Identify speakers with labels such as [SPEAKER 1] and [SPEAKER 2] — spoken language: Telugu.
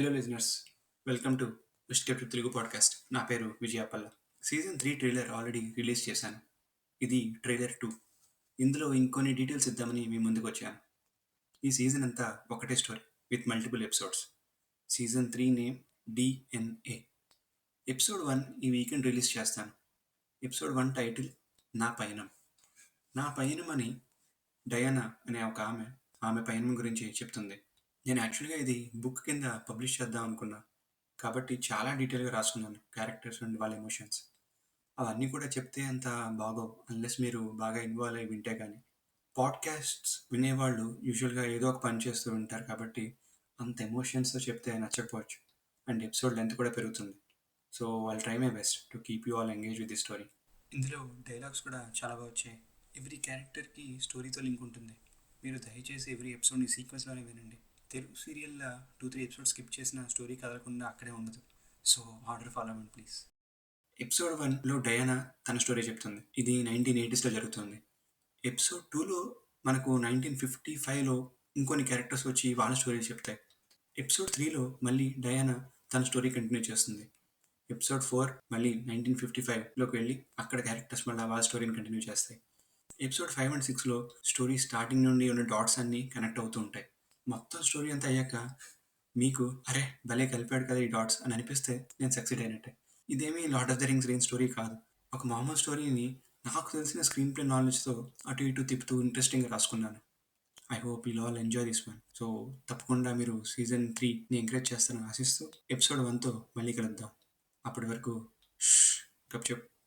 [SPEAKER 1] హలో లిజనర్స్, వెల్కమ్ టు విష్కెప్ తెలుగు పాడ్కాస్ట్. నా పేరు Vijayapalla. Season 3 trailer already release చేశాను. ఇది ట్రైలర్ 2. ఇందులో ఇంకొన్ని డీటెయిల్స్ ఇద్దామని మీ ముందుకు వచ్చాను. ఈ సీజన్ అంతా ఒకటే story with multiple episodes. Season 3 name DNA. Episode 1 ఈ వీకెండ్ రిలీజ్ చేస్తాను. ఎపిసోడ్ 1 టైటిల్ నా పయనం. నా పయనం అని డయానా అనే ఒక ఆమె పయనం గురించి చెప్తుంది. నేను యాక్చువల్గా ఇది బుక్ కింద పబ్లిష్ చేద్దాం అనుకున్నా, కాబట్టి చాలా డీటెయిల్గా రాసుకున్నాను క్యారెక్టర్స్ అండ్ వాళ్ళ ఎమోషన్స్. అవన్నీ కూడా చెప్తే అంత బాగోవు అన్లెస్ మీరు బాగా ఇన్వాల్వ్ అయ్యి వింటే కానీ. పాడ్కాస్ట్స్ వినేవాళ్ళు యూజువల్గా ఏదో ఒక పని చేస్తూ ఉంటారు, కాబట్టి అంత ఎమోషన్స్తో చెప్తే నచ్చకపోవచ్చు అండ్ ఎపిసోడ్ లెంత్ కూడా పెరుగుతుంది. So I'll try my best to keep you all engage with the story. ఇందులో డైలాగ్స్ కూడా చాలా బాగా వచ్చాయి. ఎవ్రీ క్యారెక్టర్కి స్టోరీతో లింక్ ఉంటుంది. మీరు దయచేసి ఎవ్రీ ఎపిసోడ్ని సీక్వెన్స్లోనే వినండి. తెలుగు సీరియల్ 2-3 ఎపిసోడ్స్ స్కిప్ చేసిన స్టోరీ కదలకుండా అక్కడే ఉండదు. సో ఆర్డర్ ఫాలో అవ్వండి ప్లీజ్. ఎపిసోడ్ 1లో డయానా తన స్టోరీ చెప్తుంది. ఇది 1980s జరుగుతుంది. ఎపిసోడ్ 2లో మనకు 1955లో ఇంకొన్ని క్యారెక్టర్స్ వచ్చి వాళ్ళ స్టోరీ చెప్తాయి. ఎపిసోడ్ 3లో మళ్ళీ డయానా తన స్టోరీ కంటిన్యూ చేస్తుంది. ఎపిసోడ్ 4 మళ్ళీ 1955లోకి వెళ్ళి అక్కడ క్యారెక్టర్స్ మళ్ళీ వాళ్ళ స్టోరీని కంటిన్యూ చేస్తాయి. ఎపిసోడ్ 5 అండ్ 6లో స్టోరీ స్టార్టింగ్ నుండి ఉన్న డాట్స్ అన్నీ కనెక్ట్ అవుతూ ఉంటాయి. మొత్తం స్టోరీ అంతా అయ్యాక మీకు అరే భలే కలిపాడు కదా ఈ డాట్స్ అని అనిపిస్తే నేను సక్సెడ్ అయినట్టే. ఇదేమీ lord of the rings range story కాదు. ఒక మామూలు స్టోరీని నాకు తెలిసిన స్క్రీన్ ప్లే నాలెడ్జ్తో అటు ఇటు తిప్పుతూ ఇంట్రెస్టింగ్గా రాసుకున్నాను. I hope you all enjoy this one. So తప్పకుండా మీరు సీజన్ 3ని ఎంకరేజ్ చేస్తారని ఆశిస్తూ ఎపిసోడ్ 1తో మళ్ళీ కలుద్దాం. అప్పటి వరకు గప్ చెప్.